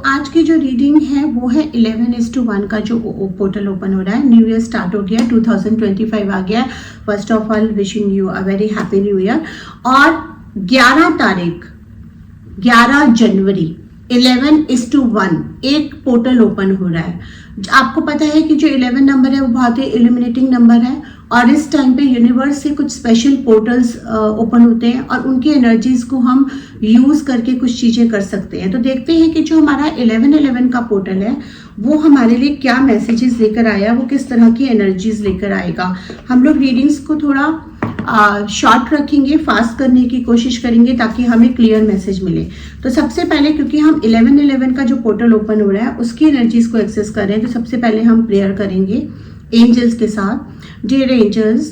आज की जो रीडिंग है वो है 11:1 का जो पोर्टल ओपन हो रहा है। न्यू ईयर स्टार्ट हो गया, 2025 आ गया। First of all wishing you a very happy new year. और 11 जनवरी 11:1 एक पोर्टल ओपन हो रहा है। आपको पता है कि जो 11 नंबर है वो बहुत ही इल्यूमिनेटिंग नंबर है और इस टाइम पे यूनिवर्स से कुछ स्पेशल पोर्टल्स ओपन होते हैं और उनकी एनर्जीज को हम यूज करके कुछ चीजें कर सकते हैं। तो देखते हैं कि जो हमारा 11:11 का पोर्टल है वो हमारे लिए क्या मैसेजेस लेकर आया, वो किस तरह की एनर्जीज लेकर आएगा। हम लोग रीडिंग्स को थोड़ा शॉर्ट रखेंगे, फास्ट करने की कोशिश करेंगे ताकि हमें क्लियर मैसेज मिले। तो सबसे पहले क्योंकि हम 11:11 का जो पोर्टल ओपन हो रहा है उसकी एनर्जीज को एक्सेस कर रहे हैं, तो सबसे पहले हम प्रेयर करेंगे एंजल्स के साथ। Dear angels,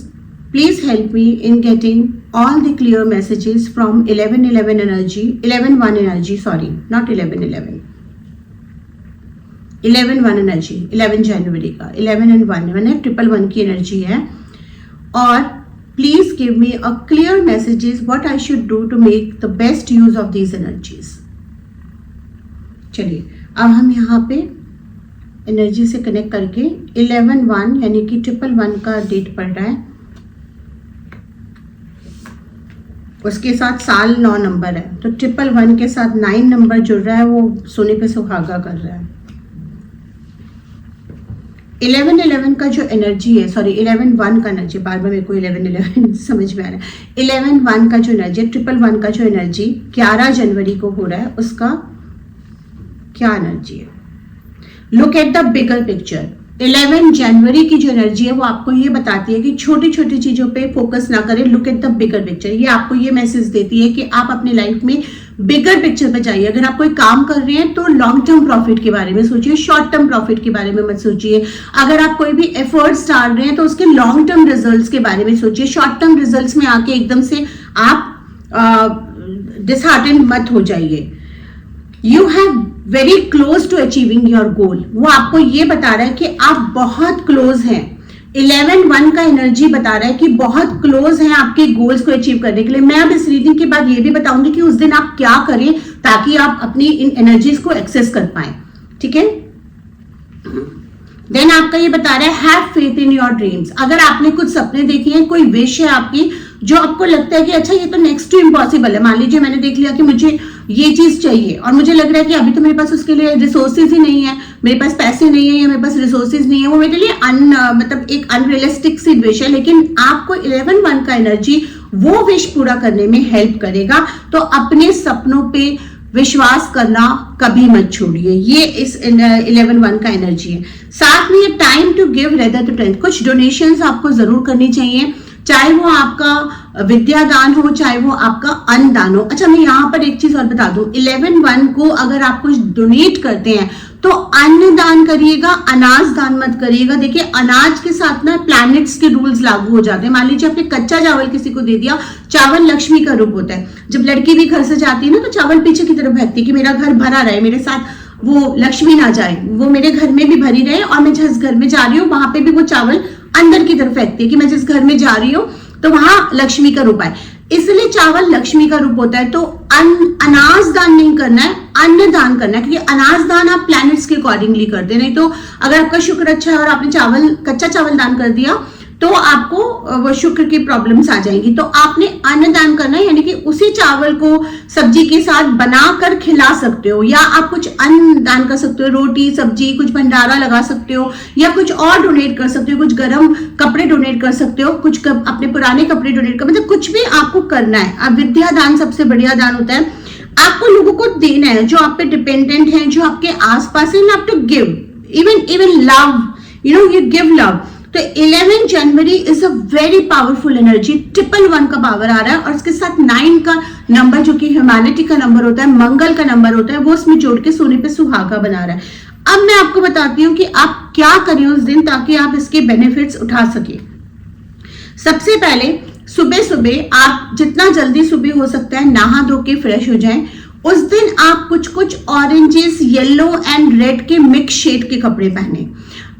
please help me in getting all the clear messages from 11:11 energy, 11:1 energy, sorry, not 11:11, 11:1 energy, 11 जनवरी का 11 and 1 मैंने 111 की एनर्जी है। और please give me a clear messages what I should do to make the best use of these energies. चलिए अब हम यहाँ पे एनर्जी से कनेक्ट करके 11:1 यानी कि 111 का डेट पड़ रहा है, उसके साथ साल 9 नंबर है, तो 111 के साथ 9 नंबर जुड़ रहा है, वो सोने पे सुहागा कर रहा है। 11:11 का जो एनर्जी है, सॉरी 11:1 का एनर्जी, बार बार मेरे को 11:11 समझ में आ रहा है। 11:1 का जो एनर्जी, 111 का जो एनर्जी 11 जनवरी को हो रहा है, उसका क्या एनर्जी है? Look at the bigger picture. 11 जनवरी की जो एनर्जी है वो आपको ये बताती है कि छोटी छोटी चीजों पे फोकस ना करें, look at the bigger picture. ये आपको ये मैसेज देती है कि आप अपनी लाइफ में बिगर पिक्चर पे जाइए। अगर आप कोई काम कर रहे हैं तो लॉन्ग टर्म प्रॉफिट के बारे में सोचिए, शॉर्ट टर्म प्रॉफिट के बारे में मत सोचिए। अगर आप कोई भी एफर्ट्स डाल रहे हैं तो उसके लॉन्ग टर्म रिजल्ट्स के बारे में सोचिए। शॉर्ट टर्म रिजल्ट्स में आके एकदम से आप डिसहार्टेंड मत हो जाइए। You have very close to achieving your goal, वो आपको ये बता रहा है कि आप बहुत क्लोज हैं। 11:1 का एनर्जी बता रहा है कि बहुत क्लोज हैं आपके गोल्स को अचीव करने के लिए। मैं अब इस रीडिंग के बाद ये भी बताऊंगी कि उस दिन आप क्या करें ताकि आप अपनी इन एनर्जीज को एक्सेस कर पाए, ठीक है। देन आपका ये बता रहा है have faith in your dreams. अगर आपने कुछ सपने देखे हैं, कोई विश है आपकी जो आपको लगता है कि अच्छा ये तो नेक्स्ट टू इम्पॉसिबल है, मान लीजिए मैंने देख लिया कि मुझे ये चीज चाहिए और मुझे लग रहा है कि अभी तो मेरे पास उसके लिए रिसोर्सेज ही नहीं है, मेरे पास पैसे नहीं है या मेरे पास रिसोर्सेज नहीं है, वो मेरे लिए मतलब एक अनरियलिस्टिक सी विश है, लेकिन आपको 11:1 का एनर्जी वो विश पूरा करने में हेल्प करेगा। तो अपने सपनों पे विश्वास करना कभी मत छोड़िए, ये इस 11:1 का एनर्जी है। साथ में ये time to give rather to tenth, कुछ डोनेशंस आपको जरूर करनी चाहिए, चाहे वो आपका विद्यादान हो चाहे वो आपका अन्नदान हो। अच्छा मैं यहाँ पर एक चीज और बता दूं, 11:1 को अगर आप कुछ डोनेट करते हैं तो अन्न दान करिएगा, अनाज दान मत करिएगा। देखिए अनाज के साथ ना प्लैनेट्स के रूल्स लागू हो जाते हैं। मान लीजिए आपने कच्चा चावल किसी को दे दिया, चावल लक्ष्मी का रूप होता है। जब लड़की भी घर से जाती है ना तो चावल पीछे की तरफ फेंकती है कि मेरा घर भरा रहे, मेरे साथ वो लक्ष्मी ना जाए, वो मेरे घर में भी भरी रहे और मैं जिस घर में जा रही हूँ वहां पे भी वो चावल अंदर की तरफ फेंकती है कि मैं जिस घर में जा रही हूँ तो वहां लक्ष्मी का रूप आए, इसलिए चावल लक्ष्मी का रूप होता है। तो अनाज दान नहीं करना है, अन्न दान करना है, क्योंकि अनाज दान आप प्लैनेट्स के अकॉर्डिंगली करते हैं। नहीं तो अगर आपका शुक्र अच्छा है और आपने चावल कच्चा चावल दान कर दिया तो आपको वो शुक्र की प्रॉब्लम्स आ जाएंगी। तो आपने अन्न दान करना है, यानी कि उसी चावल को सब्जी के साथ बनाकर खिला सकते हो, या आप कुछ अन्न दान कर सकते हो, रोटी सब्जी, कुछ भंडारा लगा सकते हो, या कुछ और डोनेट कर सकते हो, कुछ गर्म कपड़े डोनेट कर सकते हो, कुछ अपने पुराने कपड़े डोनेट कर, मतलब कुछ भी आपको करना है। अब विद्या दान सबसे बढ़िया दान होता है, आपको लोगों को देना है जो आप पे डिपेंडेंट है, जो आपके आसपास है, आप to give even love, you give love। तो 11 January is a very powerful energy. 111 का पावर आ रहा है और उसके साथ 9 का नंबर जो कि ह्यूमैनिटी का नंबर होता है, मंगल का नंबर होता है, वो उसमें जोड़ के सोने पे सुहागा बना रहा है। अब मैं आपको बताती हूँ कि आप क्या करें उस दिन ताकि आप इसके बेनिफिट्स उठा सके। सबसे पहले सुबह सुबह आप जितना जल्दी सुबह हो सकता है नहा धो के फ्रेश हो जाएं। उस दिन आप कुछ कुछ ऑरेंजेस, येलो एंड रेड के मिक्स शेड के कपड़े पहने।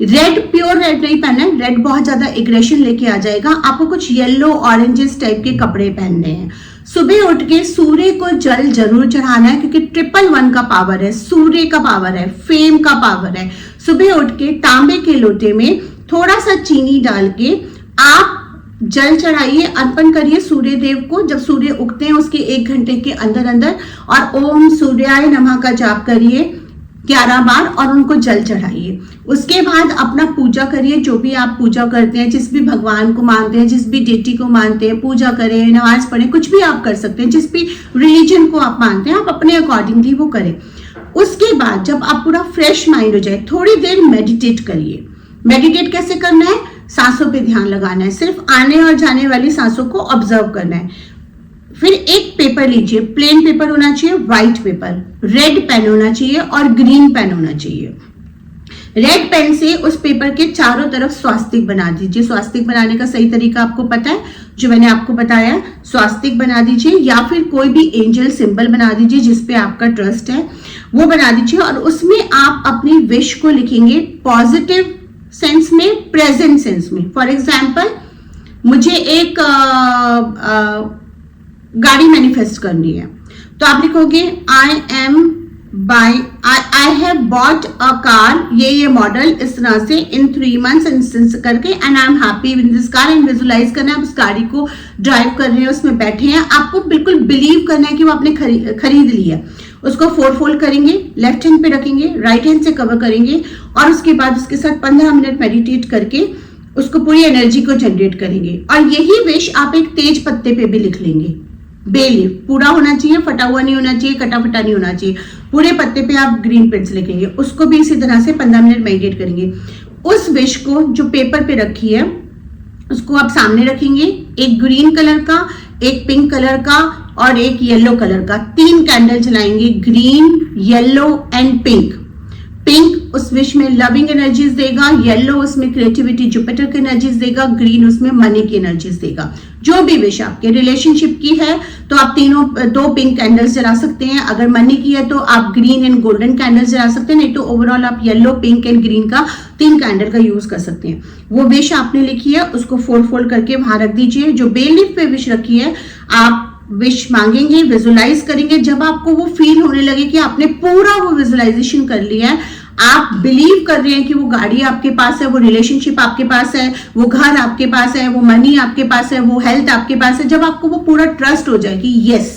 रेड प्योर रेड नहीं पहनना है, रेड बहुत ज्यादा एग्रेशन लेके आ जाएगा। आपको कुछ येलो ऑरेंजेस टाइप के कपड़े पहनने हैं। सुबह उठ के सूर्य को जल जरूर चढ़ाना है, क्योंकि 111 का पावर है, सूर्य का पावर है, फेम का पावर है। सुबह उठ के तांबे के लोटे में थोड़ा सा चीनी डाल के आप जल चढ़ाइए, अर्पण करिए सूर्य देव को। जब सूर्य उगते हैं उसके 1 घंटे के अंदर अंदर, और ओम सूर्याय नमः का जाप करिए 11 बार और उनको जल चढ़ाइए। उसके बाद अपना पूजा करिए, जो भी आप पूजा करते हैं, जिस भी भगवान को मानते हैं, जिस भी डेटी को मानते हैं, पूजा करें, नमाज पढ़ें, कुछ भी आप कर सकते हैं। जिस भी रिलीजन को आप मानते हैं आप अपने अकॉर्डिंगली वो करें। उसके बाद जब आप पूरा फ्रेश माइंड हो जाए, थोड़ी देर मेडिटेट करिए। मेडिटेट कैसे करना है? सांसों पे ध्यान लगाना है, सिर्फ आने और जाने वाली सांसों को ऑब्जर्व करना है। फिर एक पेपर लीजिए, प्लेन पेपर होना चाहिए, व्हाइट पेपर, रेड पेन होना चाहिए और ग्रीन पेन होना चाहिए। रेड पेन से उस पेपर के चारों तरफ स्वास्तिक बना दीजिए। स्वास्तिक बनाने का सही तरीका आपको पता है, जो मैंने आपको बताया। स्वास्तिक बना दीजिए या फिर कोई भी एंजल सिंबल बना दीजिए जिसपे आपका ट्रस्ट है, वो बना दीजिए। और उसमें आप अपनी विश को लिखेंगे, पॉजिटिव सेंस में, प्रेजेंट सेंस में। फॉर एग्जाम्पल, मुझे एक गाड़ी मैनिफेस्ट करनी है, तो आप लिखोगे I have bought a car, ये मॉडल इस तरह से इन 3 months करके, and I am happy with this car. And visualize करना है आप उस गाड़ी को ड्राइव कर रहे हैं, उसमें बैठे हैं, आपको बिल्कुल बिलीव करना है कि वो आपने खरीद ली है। उसको 4 फोल्ड करेंगे, लेफ्ट हैंड पे रखेंगे, राइट हैंड से कवर करेंगे, और उसके बाद उसके साथ 15 मिनट मेडिटेट करके उसको पूरी एनर्जी को जनरेट करेंगे। और यही विश आप एक तेज पत्ते पे भी लिख लेंगे। बे लीफ पूरा होना चाहिए, फटा हुआ नहीं होना चाहिए, कटा फटा नहीं होना चाहिए। पूरे पत्ते पे आप ग्रीन पेन से लिखेंगे, उसको भी इसी तरह से 15 मिनट मेडिटेट करेंगे। उस विश को जो पेपर पे रखी है उसको आप सामने रखेंगे, एक ग्रीन कलर का, एक पिंक कलर का और एक येलो कलर का। 3 कैंडल जलाएंगे, green, yellow and pink. Pink उस विश में लविंग एनर्जीज देगा, येलो उसमें क्रिएटिविटी जुपिटर की एनर्जीज देगा, ग्रीन उसमें मनी की एनर्जीज देगा। जो भी विश आपके रिलेशनशिप की है तो आप 2 पिंक कैंडल्स जला सकते हैं। अगर मनी की है तो आप ग्रीन एंड गोल्डन कैंडल्स जला सकते हैं, नहीं तो ओवरऑल आप येलो, पिंक एंड ग्रीन का 3 कैंडल का यूज कर सकते हैं। वो विश आपने लिखी है, उसको 4 फोल्ड करके वहां रख दीजिए। जो बेल लीफ पे विश रखी है, आप विश मांगेंगे, विजुलाइज करेंगे। जब आपको वो फील होने लगे कि आपने पूरा वो विजुलाइजेशन कर लिया है, आप बिलीव कर रहे हैं कि वो गाड़ी आपके पास है, वो रिलेशनशिप आपके पास है, वो घर आपके पास है, वो मनी आपके पास है, वो हेल्थ आपके पास है, जब आपको वो पूरा ट्रस्ट हो जाए कि yes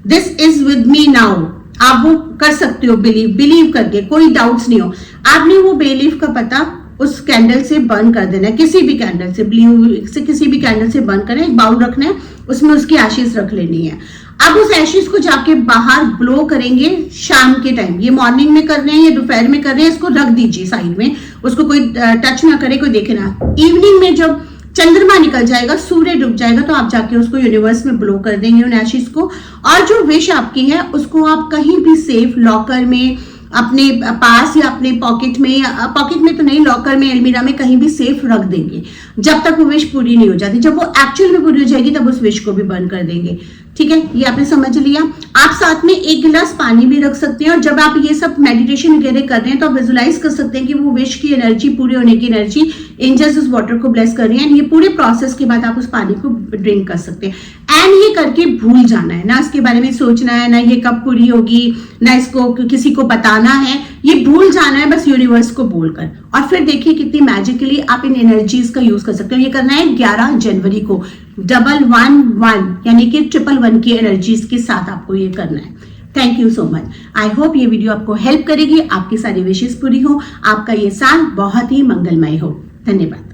this is with me now, आप वो कर सकते हो बिलीव करके, कोई डाउट्स नहीं हो। आपने वो बेलीफ का पता उस कैंडल से बर्न कर देना है, किसी भी कैंडल से, ब्लू से किसी भी कैंडल से बर्न करें। एक बाउल रखना है, उसमें उसकी एशेस रख लेनी है। अब उस एशेस को जाके बाहर ब्लो करेंगे शाम के टाइम। ये मॉर्निंग में कर रहे हैं या दोपहर में कर रहे हैं, इसको रख दीजिए साइड में, उसको कोई टच ना करे, कोई देखे ना। इवनिंग में जब चंद्रमा निकल जाएगा, सूर्य डूब जाएगा, तो आप जाके उसको यूनिवर्स में ब्लो कर देंगे उन एशेस को। और जो विश आपकी है उसको आप कहीं भी सेफ, लॉकर में, अपने पास या अपने पॉकेट में तो नहीं, लॉकर में, अलमीरा में, कहीं भी सेफ रख देंगे जब तक वो विश पूरी नहीं हो जाती। जब वो एक्चुअल में पूरी हो जाएगी तब उस विश को भी बर्न कर देंगे। ठीक है, ये आपने समझ लिया। आप साथ में 1 गिलास पानी भी रख सकते हैं, और जब आप ये सब मेडिटेशन वगैरह कर रहे हैं तो आप विजुलाइज कर सकते हैं कि वो विश की एनर्जी पूरी होने की एनर्जी, एंजल्स उस वाटर को ब्लेस कर रहे हैं। ये पूरे प्रोसेस के बाद आप उस पानी को ड्रिंक कर सकते हैं। एंड ये करके भूल जाना है ना, इसके बारे में सोचना है ना, ये कब पूरी होगी ना, इसको किसी को बताना है, ये भूल जाना है बस यूनिवर्स को बोलकर। और फिर देखिए कितनी मैजिकली आप इन एनर्जीज का यूज कर सकते हो। ये करना है 11 जनवरी को 111 यानी कि 111 की एनर्जीज के साथ आपको ये करना है। Thank you so much. I hope ये वीडियो आपको हेल्प करेगी, आपकी सारी विशेष पूरी हो, आपका ये साल बहुत ही मंगलमय हो। धन्यवाद।